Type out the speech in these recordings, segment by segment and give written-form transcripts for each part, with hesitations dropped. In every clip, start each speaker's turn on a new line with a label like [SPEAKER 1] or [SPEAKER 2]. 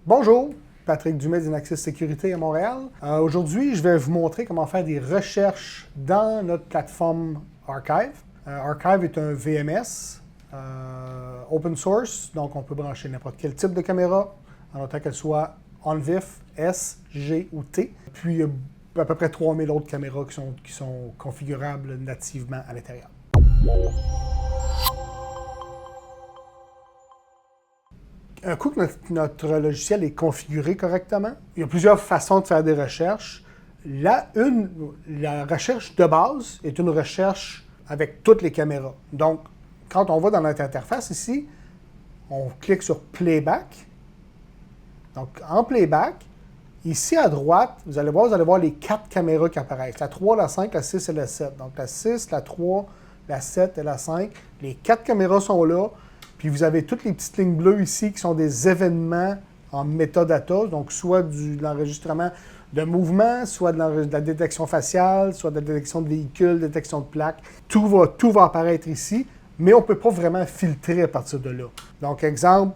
[SPEAKER 1] Bonjour, Patrick Dumais d'Inaxis Sécurité à Montréal. Aujourd'hui, je vais vous montrer comment faire des recherches dans notre plateforme Archive. Archive est un VMS open source, donc on peut brancher n'importe quel type de caméra, en autant qu'elle soit ONVIF, S, G ou T. Puis il y a à peu près 3000 autres caméras qui sont configurables nativement à l'intérieur. Un coup que notre logiciel est configuré correctement, il y a plusieurs façons de faire des recherches. La recherche de base est une recherche avec toutes les caméras. Donc, quand on va dans notre interface ici, on clique sur Playback. Donc, en Playback, ici à droite, vous allez voir les 4 caméras qui apparaissent. La 3, la 5, la 6 et la 7. Donc, la 6, la 3, la 7 et la 5. Les 4 caméras sont là. Puis vous avez toutes les petites lignes bleues ici qui sont des événements en métadata, donc soit de l'enregistrement de mouvement, soit de la détection faciale, soit de la détection de véhicules, détection de plaques. Tout va apparaître ici, mais on ne peut pas vraiment filtrer à partir de là. Donc, exemple,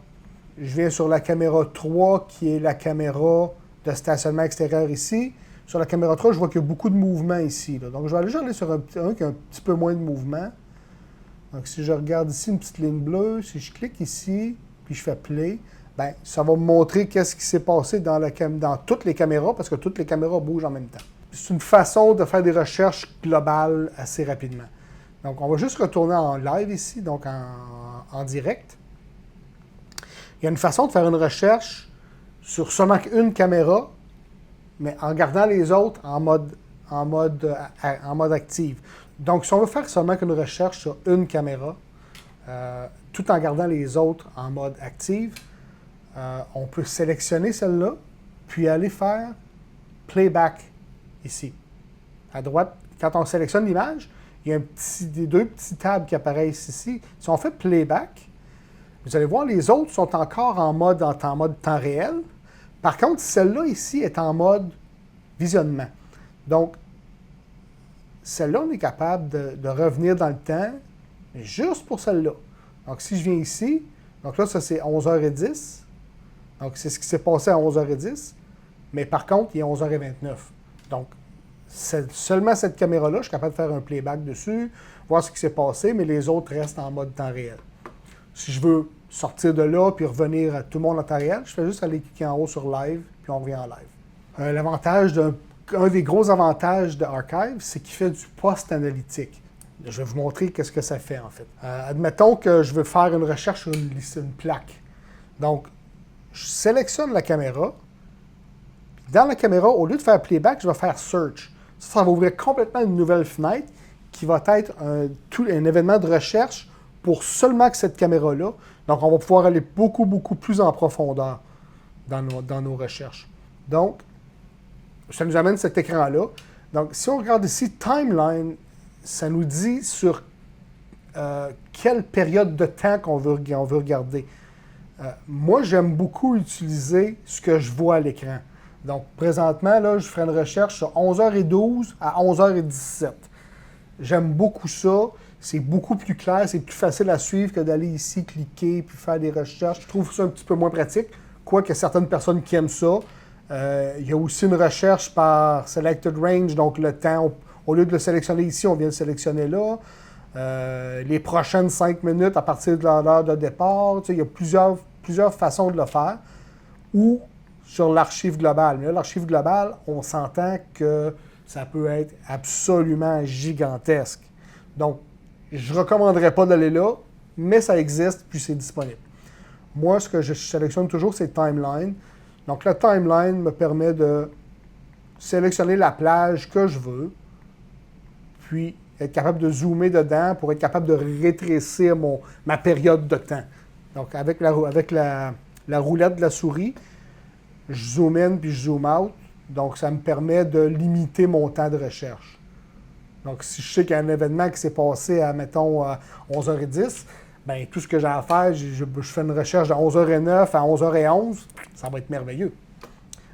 [SPEAKER 1] je viens sur la caméra 3, qui est la caméra de stationnement extérieur ici. Sur la caméra 3, je vois qu'il y a beaucoup de mouvement ici. Là. Donc, je vais aller sur un qui a un petit peu moins de mouvement. Donc, si je regarde ici une petite ligne bleue, si je clique ici, puis je fais Play, bien, ça va me montrer qu'est-ce qui s'est passé dans toutes les caméras, parce que toutes les caméras bougent en même temps. C'est une façon de faire des recherches globales assez rapidement. Donc, on va juste retourner en live ici, donc en direct. Il y a une façon de faire une recherche sur seulement une caméra, mais en gardant les autres en mode active. Donc, si on veut faire seulement qu'une recherche sur une caméra, tout en gardant les autres en mode active, on peut sélectionner celle-là, puis aller faire Playback ici. À droite, quand on sélectionne l'image, il y a des 2 petits tabs qui apparaissent ici. Si on fait Playback, vous allez voir, les autres sont encore en mode temps réel. Par contre, celle-là ici est en mode visionnement. Donc, celle-là, on est capable de revenir dans le temps, mais juste pour celle-là. Donc, si je viens ici, donc là, ça, c'est 11h10. Donc, c'est ce qui s'est passé à 11h10. Mais par contre, il est 11h29. Donc, seulement cette caméra-là, je suis capable de faire un playback dessus, voir ce qui s'est passé, mais les autres restent en mode temps réel. Si je veux sortir de là puis revenir à tout le monde en temps réel, je fais juste aller cliquer en haut sur Live, puis on revient en live. Un des gros avantages de Archive, c'est qu'il fait du post-analytique. Je vais vous montrer qu'est-ce que ça fait, en fait. Admettons que je veux faire une recherche sur une plaque. Donc, je sélectionne la caméra. Dans la caméra, au lieu de faire playback, je vais faire search. Ça va ouvrir complètement une nouvelle fenêtre qui va être un événement de recherche pour seulement que cette caméra-là. Donc, on va pouvoir aller beaucoup, beaucoup plus en profondeur dans nos recherches. Donc, ça nous amène cet écran-là. Donc, si on regarde ici, Timeline, ça nous dit sur quelle période de temps qu'on veut regarder. Moi, j'aime beaucoup utiliser ce que je vois à l'écran. Donc, présentement, là, je ferai une recherche sur 11h12 à 11h17. J'aime beaucoup ça. C'est beaucoup plus clair, c'est plus facile à suivre que d'aller ici, cliquer, puis faire des recherches. Je trouve ça un petit peu moins pratique, quoique certaines personnes qui aiment ça. Il y a aussi une recherche par Selected Range, donc le temps, au lieu de le sélectionner ici, on vient le sélectionner là. Les prochaines 5 minutes à partir de l'heure de départ, il y a plusieurs façons de le faire. Ou sur l'archive globale. Mais là, l'archive globale, on s'entend que ça peut être absolument gigantesque. Donc, je ne recommanderais pas d'aller là, mais ça existe, puis c'est disponible. Moi, ce que je sélectionne toujours, c'est Timeline. Donc, le Timeline me permet de sélectionner la plage que je veux, puis être capable de zoomer dedans pour être capable de rétrécir ma période de temps. Donc, avec la roulette de la souris, je zoom in puis je zoom out. Donc, ça me permet de limiter mon temps de recherche. Donc, si je sais qu'il y a un événement qui s'est passé à, mettons, 11h10, bien, tout ce que j'ai à faire, je fais une recherche de 11h09 à 11h11, ça va être merveilleux.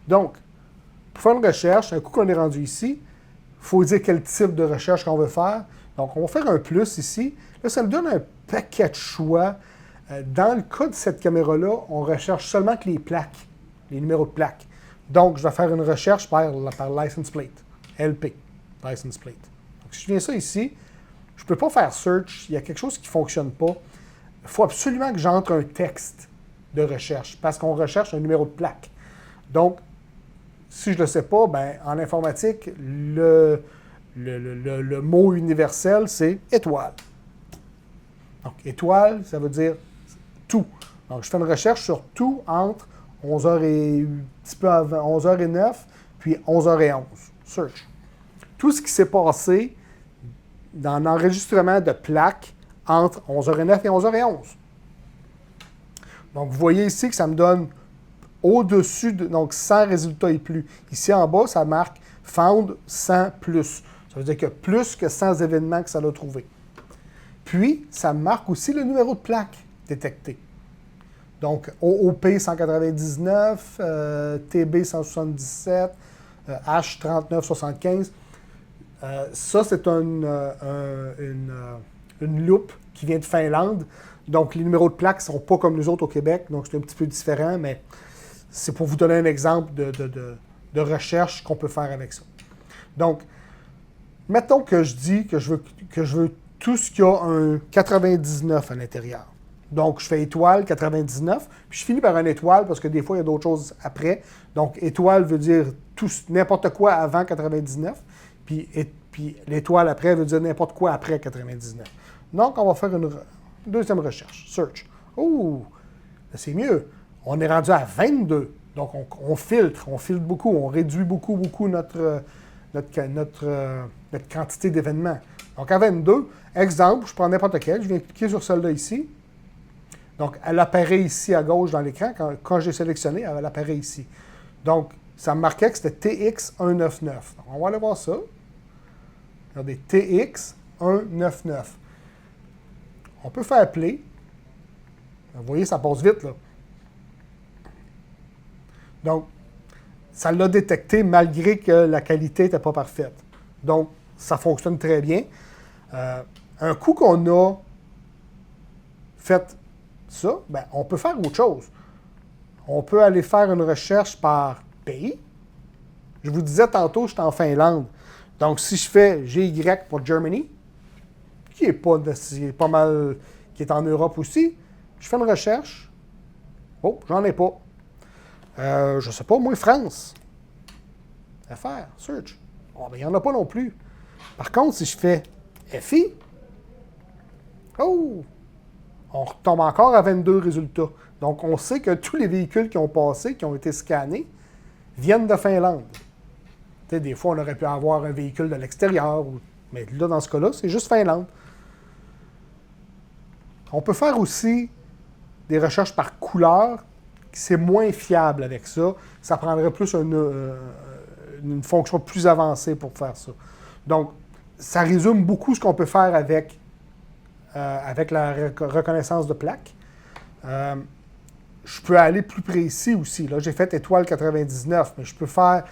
[SPEAKER 1] Donc, pour faire une recherche, un coup qu'on est rendu ici, il faut dire quel type de recherche qu'on veut faire. Donc, on va faire un plus ici. Là, ça nous donne un paquet de choix. Dans le cas de cette caméra-là, on recherche seulement que les plaques. les numéros de plaque. Donc, je vais faire une recherche par license plate, LP, license plate. Donc, si je viens ça ici, je ne peux pas faire search, il y a quelque chose qui ne fonctionne pas. Il faut absolument que j'entre un texte de recherche, parce qu'on recherche un numéro de plaque. Donc, si je ne le sais pas, ben, en informatique, le mot universel, c'est étoile. Donc, étoile, ça veut dire tout. Donc, je fais une recherche sur tout entre 11h et un petit peu avant 11h09, puis 11h11. Search. Tout ce qui s'est passé dans l'enregistrement de plaques entre 11h09 et 11h11. Donc, vous voyez ici que ça me donne au-dessus de, donc 100 résultats et plus. Ici en bas, ça marque found 100 plus. Ça veut dire qu'il y a plus que 100 événements que ça a trouvé. Puis, ça marque aussi le numéro de plaque détecté. Donc, OOP 199, TB 177, H 3975. Ça, c'est une loupe qui vient de Finlande. Donc, les numéros de plaques ne sont pas comme les autres au Québec. Donc, c'est un petit peu différent, mais c'est pour vous donner un exemple de recherche qu'on peut faire avec ça. Donc, mettons que je dis que je veux tout ce qui a un 99 à l'intérieur. Donc, je fais étoile 99, puis je finis par un étoile parce que des fois, il y a d'autres choses après. Donc, étoile veut dire n'importe quoi avant 99, puis l'étoile après veut dire n'importe quoi après 99. Donc, on va faire une deuxième recherche, search. Oh, c'est mieux. On est rendu à 22. Donc, on filtre beaucoup, on réduit beaucoup notre quantité d'événements. Donc, à 22, exemple, je prends n'importe quel, je viens cliquer sur celle-là ici. Donc, elle apparaît ici à gauche dans l'écran. Quand j'ai sélectionné, elle apparaît ici. Donc, ça me marquait que c'était TX199. Donc, on va aller voir ça. Regardez, TX199. On peut faire play. Vous voyez, ça passe vite, là. Donc, ça l'a détecté malgré que la qualité n'était pas parfaite. Donc, ça fonctionne très bien. Un coup qu'on a fait ça, ben, on peut faire autre chose. On peut aller faire une recherche par pays. Je vous disais tantôt, je suis en Finlande. Donc, si je fais GY pour Germany, qui est pas mal, qui est en Europe aussi, je fais une recherche. Oh, j'en ai pas. Je ne sais pas, moi, France. FR, search. Oh, ben, il n'y en a pas non plus. Par contre, si je fais FI, oh, on retombe encore à 22 résultats. Donc, on sait que tous les véhicules qui ont passé, qui ont été scannés, viennent de Finlande. Tu sais, des fois, on aurait pu avoir un véhicule de l'extérieur, mais là, dans ce cas-là, c'est juste Finlande. On peut faire aussi des recherches par couleur. C'est moins fiable avec ça. Ça prendrait plus une fonction plus avancée pour faire ça. Donc, ça résume beaucoup ce qu'on peut faire avec la reconnaissance de plaques. Je peux aller plus précis aussi. Là, j'ai fait étoile 99, mais je peux faire,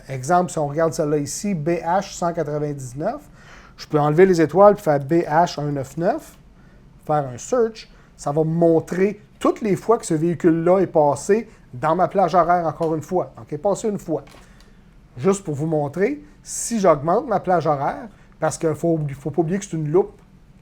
[SPEAKER 1] exemple, si on regarde celle-là ici, BH 199. Je peux enlever les étoiles et faire BH 199, faire un search. Ça va me montrer toutes les fois que ce véhicule-là est passé dans ma plage horaire encore une fois. Donc, il est passé une fois. Juste pour vous montrer, si j'augmente ma plage horaire, parce qu'il ne faut pas oublier que c'est une loupe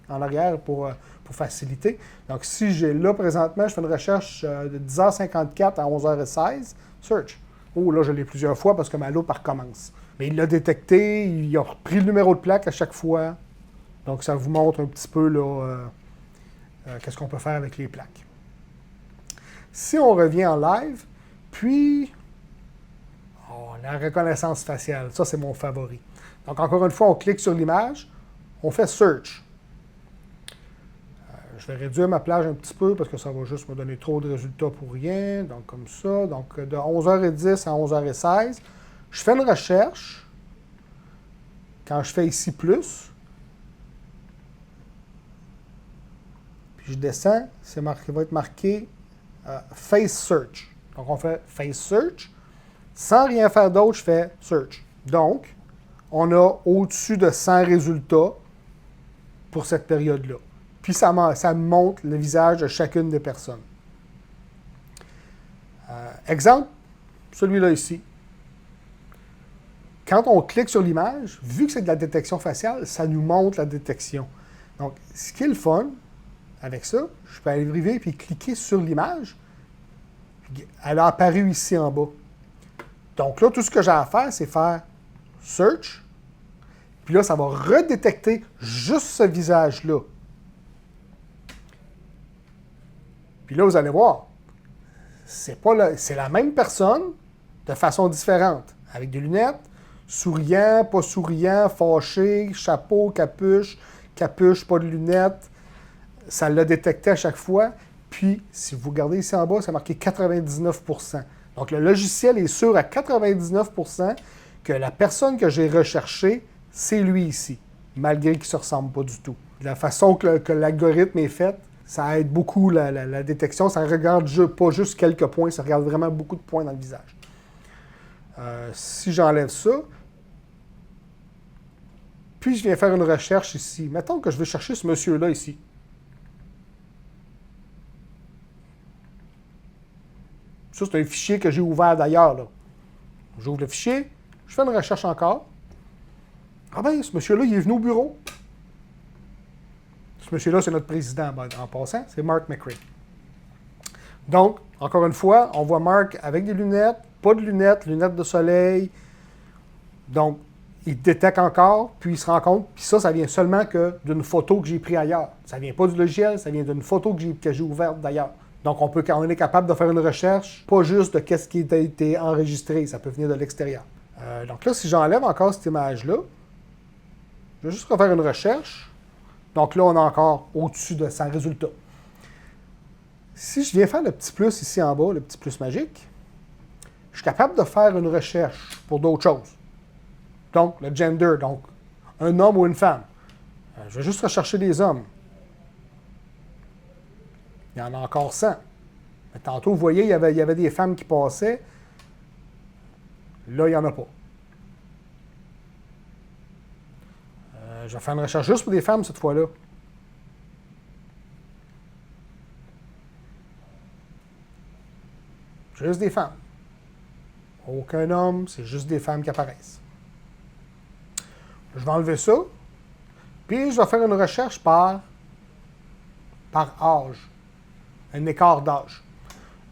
[SPEAKER 1] en arrière pour faciliter. Donc, si j'ai là, présentement, je fais une recherche de 10h54 à 11h16, search. Oh, là, je l'ai plusieurs fois parce que ma loupe recommence. Mais il l'a détecté, il a repris le numéro de plaque à chaque fois. Donc, ça vous montre un petit peu, là, qu'est-ce qu'on peut faire avec les plaques. Si on revient en live, puis, la reconnaissance faciale, ça, c'est mon favori. Donc, encore une fois, on clique sur l'image, on fait search. Je vais réduire ma plage un petit peu parce que ça va juste me donner trop de résultats pour rien. Donc, comme ça. Donc, de 11h10 à 11h16, je fais une recherche. Quand je fais ici plus, puis je descends, il va être marqué Face Search. Donc, on fait Face Search. Sans rien faire d'autre, je fais Search. Donc, on a au-dessus de 100 résultats pour cette période-là. Puis ça me montre le visage de chacune des personnes. Exemple, celui-là ici. Quand on clique sur l'image, vu que c'est de la détection faciale, ça nous montre la détection. Donc, ce qui est le fun avec ça, je peux arriver et cliquer sur l'image. Elle a apparu ici en bas. Donc là, tout ce que j'ai à faire, c'est faire Search. Puis là, ça va redétecter juste ce visage-là. Puis là, vous allez voir, c'est la même personne de façon différente, avec des lunettes, souriant, pas souriant, fâché, chapeau, capuche, capuche, pas de lunettes. Ça l'a détecté à chaque fois. Puis, si vous regardez ici en bas, c'est marqué 99%. Donc, le logiciel est sûr à 99% que la personne que j'ai recherchée, c'est lui ici, malgré qu'il ne se ressemble pas du tout. De la façon que l'algorithme est fait, ça aide beaucoup la détection. Ça ne regarde pas juste quelques points, ça regarde vraiment beaucoup de points dans le visage. Si j'enlève ça, puis je viens faire une recherche ici. Mettons que je vais chercher ce monsieur-là ici. Ça, c'est un fichier que j'ai ouvert d'ailleurs. J'ouvre le fichier, je fais une recherche encore. Ah ben, ce monsieur-là, il est venu au bureau. Ce monsieur-là, c'est notre président, en passant. C'est Mark McRae. Donc, encore une fois, on voit Mark avec des lunettes, pas de lunettes, lunettes de soleil. Donc, il détecte encore, puis il se rend compte. Puis ça vient seulement que d'une photo que j'ai prise ailleurs. Ça vient pas du logiciel, ça vient d'une photo que j'ai ouverte d'ailleurs. Donc, on est capable de faire une recherche, pas juste de qu'est-ce qui a été enregistré, ça peut venir de l'extérieur. Donc là, si j'enlève encore cette image-là, je vais juste refaire une recherche. Donc là, on est encore au-dessus de 100 résultats. Si je viens faire le petit plus ici en bas, le petit plus magique, je suis capable de faire une recherche pour d'autres choses. Donc, le gender, donc un homme ou une femme. Je vais juste rechercher des hommes. Il y en a encore 100. Mais tantôt, vous voyez, il y avait des femmes qui passaient. Là, il n'y en a pas. Je vais faire une recherche juste pour des femmes cette fois-là. Juste des femmes. Aucun homme, c'est juste des femmes qui apparaissent. Je vais enlever ça. Puis, je vais faire une recherche par âge. Un écart d'âge.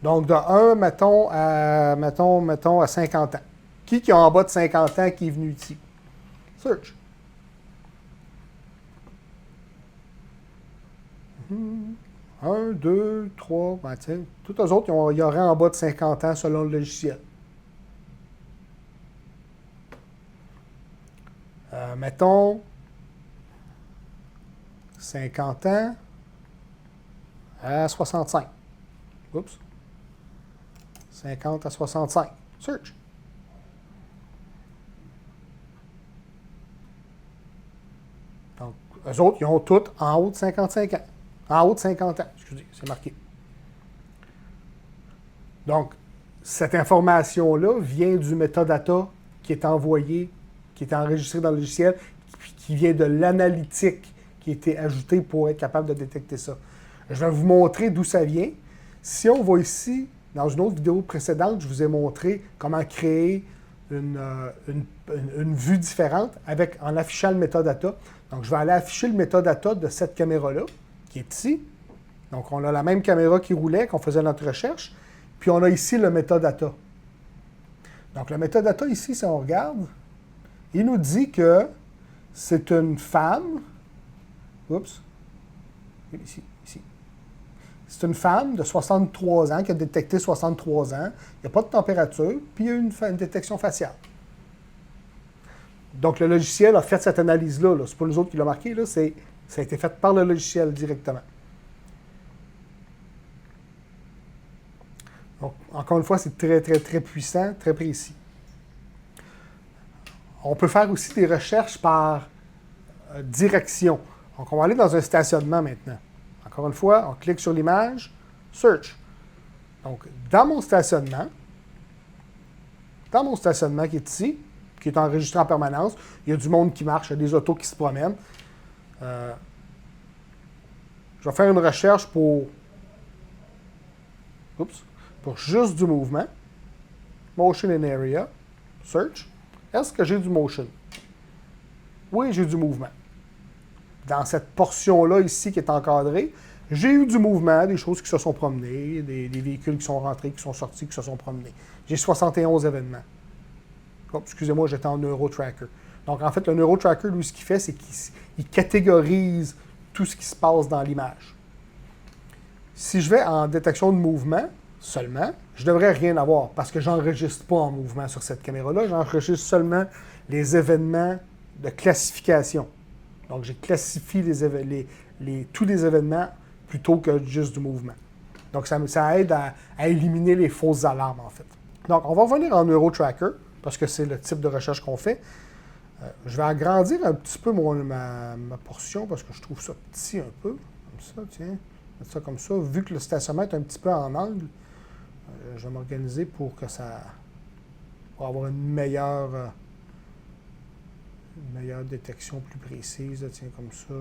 [SPEAKER 1] Donc, de 1, mettons à 50 ans. Qui est en bas de 50 ans qui est venu ici? Search. 1, 2, 3, ben tiens, tous les autres, il y aurait en bas de 50 ans selon le logiciel. Mettons 50 ans à 65. Oups. 50 à 65. Search. Donc, eux autres, ils ont tous en haut de 55 ans. En haut de 50 ans, excusez, c'est marqué. Donc, cette information-là vient du metadata qui est envoyé, qui est enregistré dans le logiciel, qui vient de l'analytique qui a été ajoutée pour être capable de détecter ça. Je vais vous montrer d'où ça vient. Si on va ici, dans une autre vidéo précédente, je vous ai montré comment créer une vue différente en affichant le metadata. Donc, je vais aller afficher le metadata de cette caméra-là, qui est ici. Donc, on a la même caméra qui roulait, qu'on faisait notre recherche. Puis, on a ici le metadata. Donc, le metadata ici, si on regarde, il nous dit que c'est une femme. Oups. Ici. C'est une femme de 63 ans qui a détecté 63 ans. Il n'y a pas de température, puis il y a une détection faciale. Donc, le logiciel a fait cette analyse-là. Ce n'est pas nous autres qui l'ont marqué. Là, ça a été fait par le logiciel directement. Donc, encore une fois, c'est très, très, très puissant, très précis. On peut faire aussi des recherches par direction. Donc, on va aller dans un stationnement maintenant. Encore une fois, on clique sur l'image, Search. Donc, dans mon stationnement qui est ici, qui est enregistré en permanence, il y a du monde qui marche, il y a des autos qui se promènent. Je vais faire une recherche pour juste du mouvement. Motion in area. Search. Est-ce que j'ai du motion? Oui, j'ai du mouvement. Dans cette portion-là ici qui est encadrée, j'ai eu du mouvement, des choses qui se sont promenées, des véhicules qui sont rentrés, qui sont sortis, qui se sont promenés. J'ai 71 événements. Oh, excusez-moi, j'étais en NeuroTracker. Donc, en fait, le NeuroTracker, lui, ce qu'il fait, c'est qu'il catégorise tout ce qui se passe dans l'image. Si je vais en détection de mouvement seulement, je ne devrais rien avoir parce que je n'enregistre pas en mouvement sur cette caméra-là. J'enregistre seulement les événements de classification. Donc, j'ai classifié tous les événements plutôt que juste du mouvement. Donc, ça aide à éliminer les fausses alarmes, en fait. Donc, on va revenir en NeuroTracker parce que c'est le type de recherche qu'on fait. Je vais agrandir un petit peu ma portion parce que je trouve ça petit un peu. Comme ça, tiens. Mettre ça comme ça. Vu que le stationnement est un petit peu en angle, je vais m'organiser pour que ça... pour avoir une meilleure détection plus précise. Tiens, comme ça.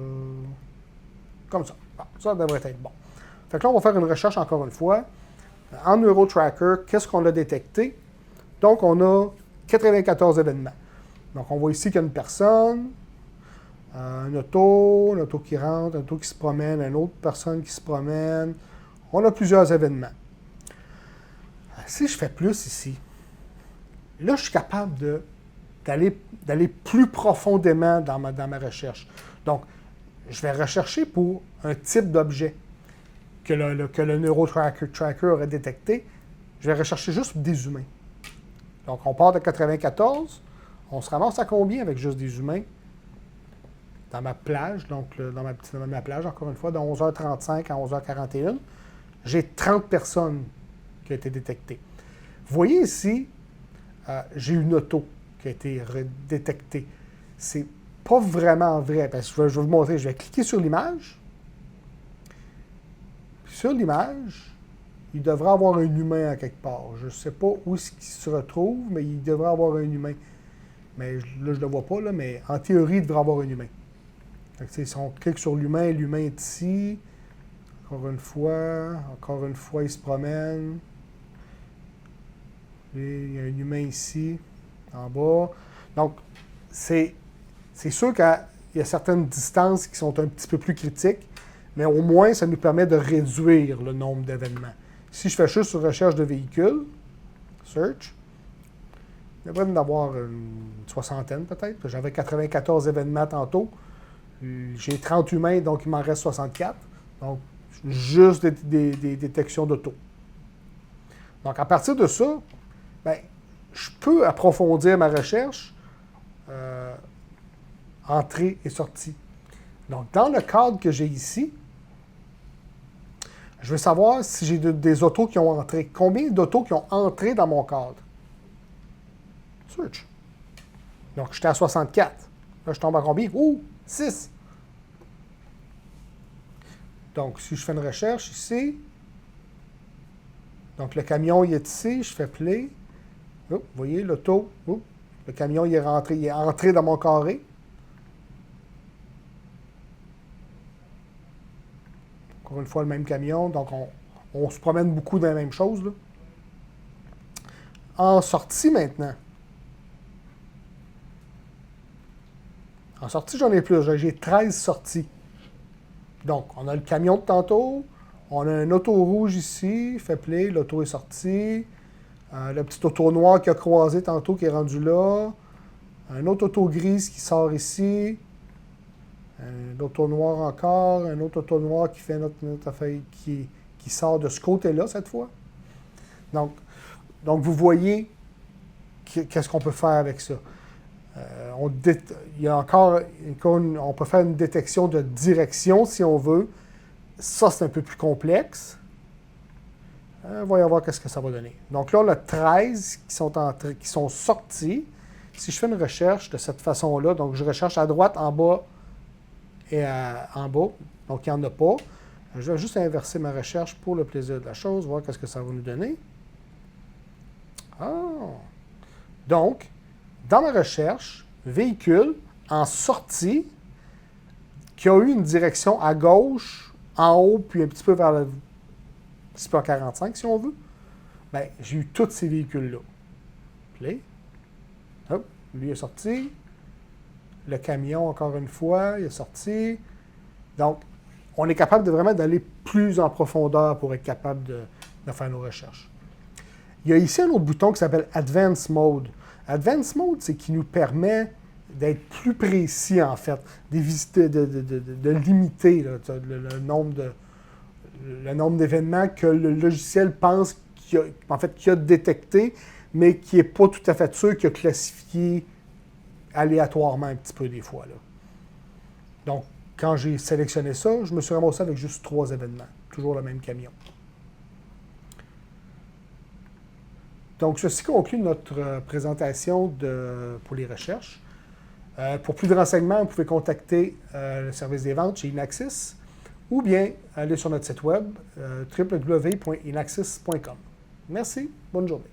[SPEAKER 1] Comme ça. Bon, ça devrait être bon. Fait que là, on va faire une recherche encore une fois. En NeuroTracker, qu'est-ce qu'on a détecté? Donc, on a 94 événements. Donc, on voit ici qu'il y a une personne, un auto qui rentre, un auto qui se promène, une autre personne qui se promène. On a plusieurs événements. Si je fais plus ici, là, je suis capable d'aller plus profondément dans ma recherche. Donc, je vais rechercher pour un type d'objet que le NeuroTracker aurait détecté. Je vais rechercher juste des humains. Donc, on part de 94. On se ramasse à combien avec juste des humains? Dans ma plage, donc dans ma plage, encore une fois, de 11h35 à 11h41, j'ai 30 personnes qui ont été détectées. Vous voyez ici, j'ai une auto qui a été détectée. C'est pas vraiment vrai, parce que je vais vous montrer. Je vais cliquer sur l'image. Sur l'image, il devrait avoir un humain à quelque part. Je ne sais pas où est-ce qu'il se retrouve, mais il devrait avoir un humain. Mais là, je ne le vois pas, là, mais en théorie, il devrait avoir un humain. Donc, si on clique sur l'humain est ici. Encore une fois, il se promène. Et il y a un humain ici, en bas. Donc, c'est sûr qu'il y a certaines distances qui sont un petit peu plus critiques, mais au moins, ça nous permet de réduire le nombre d'événements. Si je fais juste sur recherche de véhicules, search, il devrait y en avoir une soixantaine peut-être. J'avais 94 événements tantôt. J'ai 30 humains, donc il m'en reste 64. Donc, juste des détections d'auto. Donc, à partir de ça, ben, je peux approfondir ma recherche, entrée et sortie. Donc, dans le cadre que j'ai ici, je veux savoir si j'ai des autos qui ont entré. Combien d'autos qui ont entré dans mon cadre? Search. Donc, j'étais à 64. Là, je tombe à combien? 6. Donc, si je fais une recherche ici, donc le camion il est ici, je fais play. Vous voyez, l'auto, le camion il est entré dans mon carré. Encore une fois, le même camion. Donc, on se promène beaucoup dans la même chose, là. En sortie maintenant. En sortie, j'en ai plus. J'ai 13 sorties. Donc, on a le camion de tantôt. On a un auto rouge ici. Fait play. L'auto est sortie. Le petit auto noir qui a croisé tantôt qui est rendu là. Un autre auto grise qui sort ici. Un auto noir encore. Un autre auto noir qui fait notre affaire qui sort de ce côté-là cette fois. Donc vous voyez qu'est-ce qu'on peut faire avec ça. Il y a encore on peut faire une détection de direction si on veut. Ça, c'est un peu plus complexe. Voyons voir qu'est-ce que ça va donner. Donc là, on a 13 qui sont sortis. Si je fais une recherche de cette façon-là, donc je recherche à droite, en bas et en bas, donc il n'y en a pas. Je vais juste inverser ma recherche pour le plaisir de la chose, voir qu'est-ce que ça va nous donner. Donc, dans ma recherche, véhicule en sortie qui a eu une direction à gauche, en haut, puis un petit peu en 45 si on veut, bien, j'ai eu tous ces véhicules-là. Play. Hop, lui est sorti. Le camion, encore une fois, il est sorti. Donc, on est capable de vraiment d'aller plus en profondeur pour être capable de faire nos recherches. Il y a ici un autre bouton qui s'appelle Advanced Mode. Advanced Mode, c'est qui nous permet d'être plus précis, en fait, de limiter là, le nombre d'événements que le logiciel pense qu'il a détecté, mais qui n'est pas tout à fait sûr qu'il a classifié aléatoirement un petit peu des fois. Là. Donc, quand j'ai sélectionné ça, je me suis ramassé avec juste 3 événements. Toujours le même camion. Donc, ceci conclut notre présentation pour les recherches. Pour plus de renseignements, vous pouvez contacter le service des ventes chez Inaxis ou bien aller sur notre site web www.inaxis.com. Merci, bonne journée.